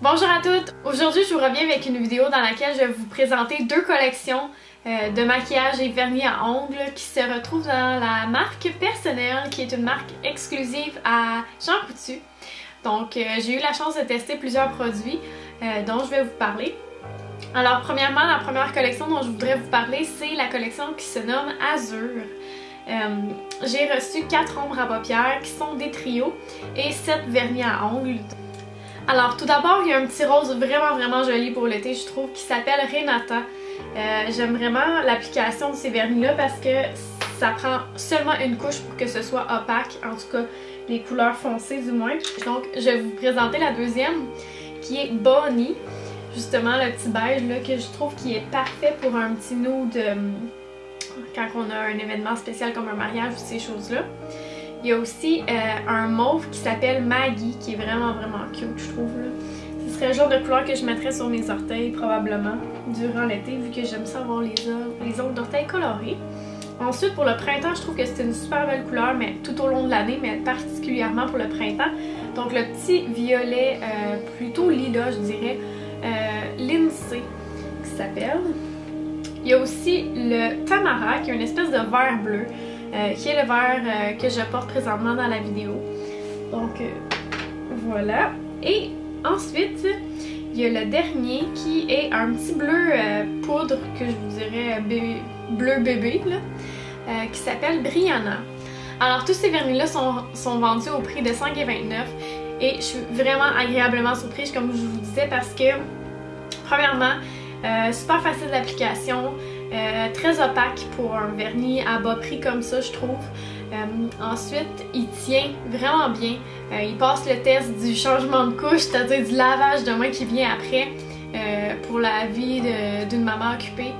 Bonjour à toutes! Aujourd'hui, je vous reviens avec une vidéo dans laquelle je vais vous présenter deux collections de maquillage et vernis à ongles qui se retrouvent dans la marque Personnelle, qui est une marque exclusive à Jean Coutu. Donc, j'ai eu la chance de tester plusieurs produits dont je vais vous parler. Alors, premièrement, la première collection dont je voudrais vous parler, c'est la collection qui se nomme Azur. J'ai reçu 4 ombres à paupières qui sont des trios et 7 vernis à ongles. Alors tout d'abord, il y a un petit rose vraiment joli pour l'été, je trouve, qui s'appelle Renata. J'aime vraiment l'application de ces vernis-là parce que ça prend seulement une couche pour que ce soit opaque, en tout cas les couleurs foncées du moins. Donc je vais vous présenter la deuxième qui est Bonnie, justement le petit beige là, que je trouve qui est parfait pour un petit nude quand on a un événement spécial comme un mariage ou ces choses-là. Il y a aussi un mauve qui s'appelle Maggie, qui est vraiment cute, je trouve. Là. Ce serait le genre de couleur que je mettrais sur mes orteils, probablement, durant l'été, vu que j'aime ça avoir les ongles d'orteils colorés. Ensuite, pour le printemps, je trouve que c'est une super belle couleur, mais tout au long de l'année, mais particulièrement pour le printemps. Donc, le petit violet, plutôt lilas, je dirais, Lindsay, qui s'appelle. Il y a aussi le Tamara, qui est une espèce de vert bleu. Qui est le vert que je porte présentement dans la vidéo. Donc voilà. Et ensuite, il y a le dernier qui est un petit bleu poudre que je vous dirais bleu bébé là, qui s'appelle Brianna. Alors tous ces vernis là sont vendus au prix de 5,29 $ et je suis vraiment agréablement surprise comme je vous disais parce que premièrement, super facile d'application, très opaque pour un vernis à bas prix comme ça je trouve. Ensuite il tient vraiment bien, il passe le test du changement de couche, c'est-à-dire du lavage de main qui vient après pour la vie d'une maman occupée.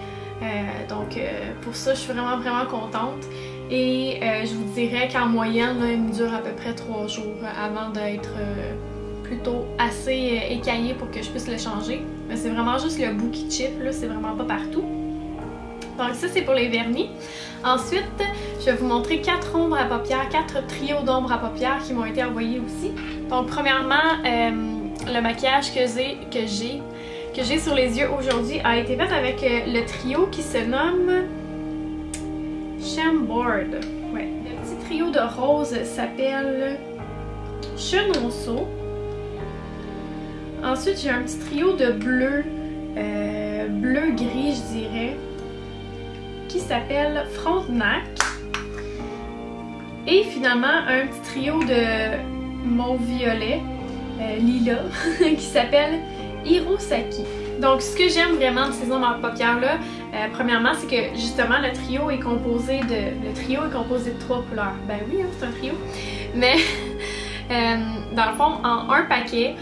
Donc pour ça je suis vraiment contente et je vous dirais qu'en moyenne là, il me dure à peu près 3 jours avant d'être plutôt assez écaillé pour que je puisse le changer. Mais c'est vraiment juste le bout qui chip, là, c'est vraiment pas partout. Donc ça c'est pour les vernis. Ensuite, je vais vous montrer 4 ombres à paupières, 4 trios d'ombres à paupières qui m'ont été envoyés aussi. Donc premièrement, le maquillage que j'ai sur les yeux aujourd'hui a été fait avec le trio qui se nomme Chambord. Ouais. Le petit trio de rose s'appelle Chenonceau. Ensuite, j'ai un petit trio de bleu, bleu-gris, je dirais, qui s'appelle Frontenac. Et finalement, un petit trio de mauve-violet, lilas, qui s'appelle Hirosaki. Donc, ce que j'aime vraiment de ces ombres à paupières-là, premièrement, c'est que justement, le trio est composé de 3 couleurs. Ben oui, hein, c'est un trio. Mais, dans le fond, en un paquet,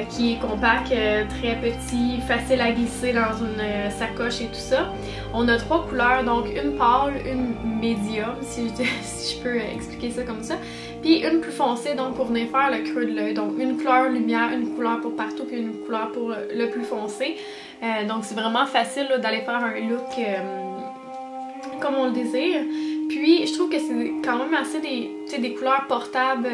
qui est compact, très petit, facile à glisser dans une sacoche et tout ça. On a 3 couleurs, donc une pâle, une médium, si je peux expliquer ça comme ça, puis une plus foncée, donc pour venir faire le creux de l'œil. Donc une couleur lumière, une couleur pour partout, puis une couleur pour le plus foncé. Donc c'est vraiment facile d'aller faire un look comme on le désire. Puis je trouve que c'est quand même assez des couleurs portables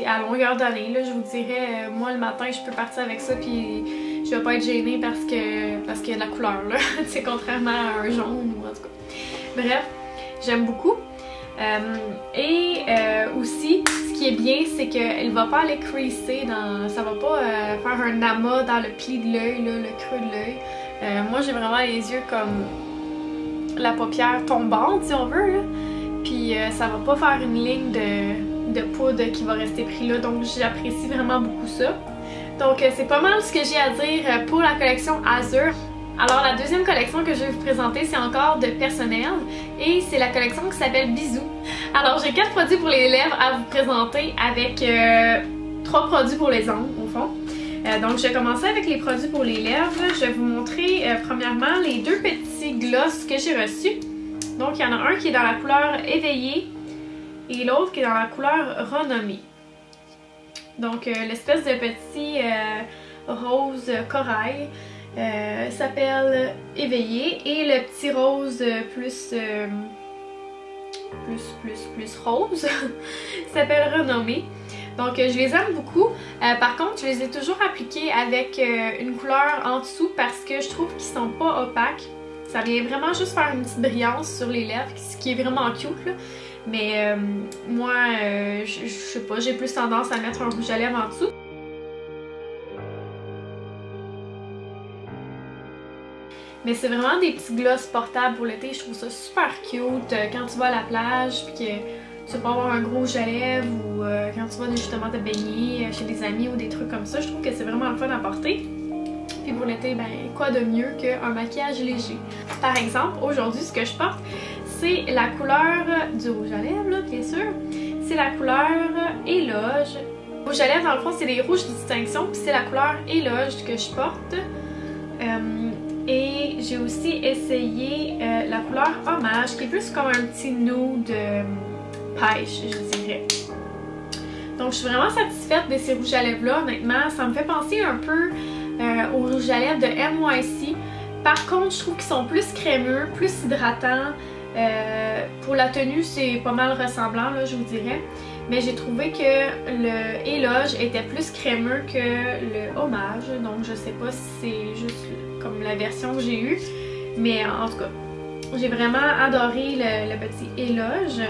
à longueur d'année, là, je vous dirais, moi le matin je peux partir avec ça puis je vais pas être gênée parce qu'il y a de la couleur là, c'est contrairement à un jaune ou en tout cas. Bref, j'aime beaucoup. Aussi, ce qui est bien, c'est qu'elle va pas aller creaser ça va pas faire un amas dans le pli de l'œil, le creux de l'œil. Moi j'ai vraiment les yeux comme la paupière tombante si on veut, là. Puis ça va pas faire une ligne de poudre qui va rester pris là, donc j'apprécie vraiment beaucoup ça. Donc c'est pas mal ce que j'ai à dire pour la collection Azur. Alors la deuxième collection que je vais vous présenter, c'est encore de Personnelle et c'est la collection qui s'appelle Bisous. Alors j'ai 4 produits pour les lèvres à vous présenter avec 3 produits pour les ongles au fond. Donc je vais commencer avec les produits pour les lèvres. Je vais vous montrer premièrement les 2 petits gloss que j'ai reçus. Donc il y en a un qui est dans la couleur éveillée et l'autre qui est dans la couleur renommée. Donc l'espèce de petit rose corail s'appelle éveillé et le petit rose plus plus rose. Ça s'appelle Renommée. Donc je les aime beaucoup. Par contre, je les ai toujours appliqués avec une couleur en dessous parce que je trouve qu'ils sont pas opaques. Ça vient vraiment juste faire une petite brillance sur les lèvres, ce qui est vraiment cute là. Mais moi, je sais pas, j'ai plus tendance à mettre un rouge à lèvres en dessous. Mais c'est vraiment des petits gloss portables pour l'été, je trouve ça super cute quand tu vas à la plage puis que tu vas pas avoir un gros rouge à lèvres ou quand tu vas justement te baigner chez des amis ou des trucs comme ça, je trouve que c'est vraiment le fun à porter. Puis pour l'été, ben quoi de mieux qu'un maquillage léger. Par exemple, aujourd'hui ce que je porte, c'est la couleur du rouge à lèvres, là, bien sûr. C'est la couleur Éloge. Le rouge à lèvres, dans le fond, c'est des rouges de distinction, puis c'est la couleur Éloge que je porte. Et j'ai aussi essayé la couleur Hommage, qui est plus comme un petit nude pêche, je dirais. Donc je suis vraiment satisfaite de ces rouges à lèvres là, honnêtement. Ça me fait penser un peu aux rouges à lèvres de NYC. Par contre, je trouve qu'ils sont plus crémeux, plus hydratants. Pour la tenue, c'est pas mal ressemblant, là, je vous dirais. Mais j'ai trouvé que le Éloge était plus crémeux que le Hommage. Donc je sais pas si c'est juste comme la version que j'ai eue. Mais en tout cas, j'ai vraiment adoré le petit Éloge.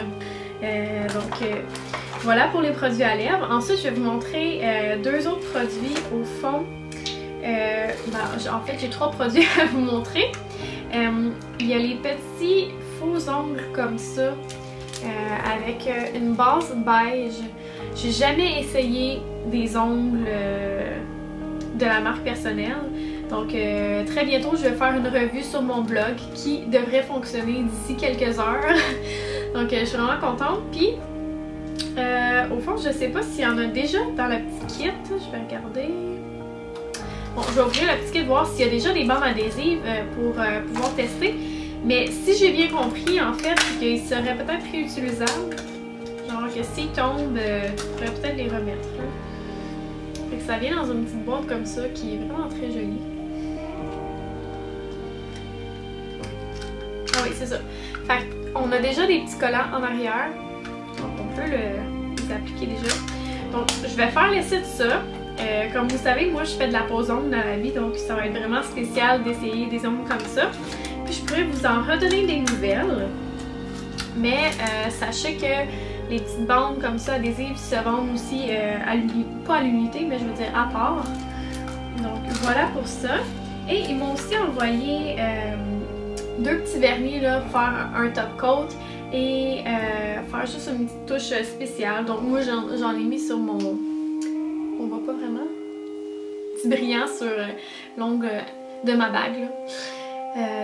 Voilà pour les produits à lèvres. Ensuite, je vais vous montrer deux autres produits au fond. En fait, j'ai trois produits à vous montrer. Il y a les petits faux ongles comme ça. Avec une base beige. J'ai jamais essayé des ongles de la marque personnelle. Donc très bientôt je vais faire une revue sur mon blog qui devrait fonctionner d'ici quelques heures. Donc je suis vraiment contente. Puis au fond je sais pas s'il y en a déjà dans la petite kit. Je vais regarder. Bon, je vais ouvrir la petite kit voir s'il y a déjà des bandes adhésives pour pouvoir tester. Mais si j'ai bien compris, en fait, c'est qu'ils seraient peut-être réutilisables. Genre que s'ils tombent, je pourrais peut-être les remettre. Fait que ça vient dans une petite boîte comme ça qui est vraiment très jolie. Ah oui, c'est ça. Fait qu'on a déjà des petits collants en arrière. Donc on peut les appliquer déjà. Donc je vais faire l'essai de ça. Comme vous savez, moi je fais de la pose ongles dans la vie, donc ça va être vraiment spécial d'essayer des ongles comme ça. Puis je pourrais vous en redonner des nouvelles. Mais sachez que les petites bandes comme ça adhésives se vendent aussi pas à l'unité, mais je veux dire à part. Donc voilà pour ça. Et ils m'ont aussi envoyé deux petits vernis là, pour faire un top coat et faire juste une petite touche spéciale. Donc moi j'en ai mis sur mon... On voit pas vraiment. Petit brillant sur l'ongle de ma bague là.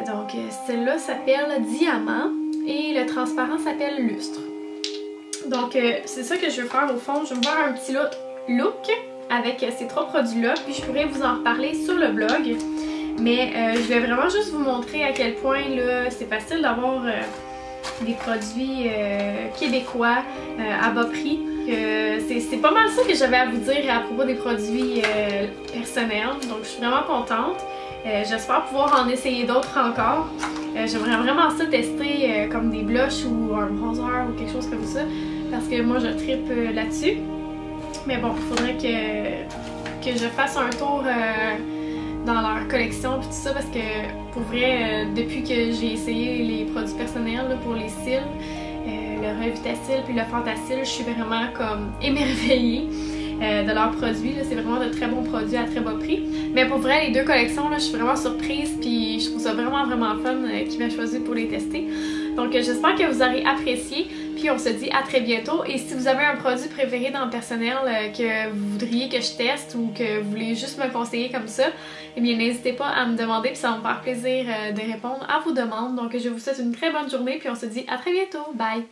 Donc celle-là s'appelle Diamant et le transparent s'appelle Lustre. Donc c'est ça que je vais faire au fond. Je vais me faire un petit look avec ces trois produits-là, puis je pourrais vous en reparler sur le blog. Mais je vais vraiment juste vous montrer à quel point c'est facile d'avoir des produits québécois à bas prix. C'est pas mal ça que j'avais à vous dire à propos des produits personnels. Donc je suis vraiment contente. J'espère pouvoir en essayer d'autres encore. J'aimerais vraiment ça tester comme des blushs ou un bronzer ou quelque chose comme ça. Parce que moi je trippe là-dessus. Mais bon, il faudrait que je fasse un tour dans leur collection et tout ça. Parce que pour vrai, depuis que j'ai essayé les produits personnels là, pour les cils, le Revitacil puis le Fantacil, je suis vraiment comme émerveillée de leurs produits. C'est vraiment de très bons produits à très bas prix. Mais pour vrai, les deux collections, là, je suis vraiment surprise puis je trouve ça vraiment fun qu'ils m'aient choisi pour les tester. Donc j'espère que vous aurez apprécié. Puis on se dit à très bientôt. Et si vous avez un produit préféré dans le personnel que vous voudriez que je teste ou que vous voulez juste me conseiller comme ça, eh bien n'hésitez pas à me demander puis ça va me faire plaisir de répondre à vos demandes. Donc je vous souhaite une très bonne journée puis on se dit à très bientôt. Bye!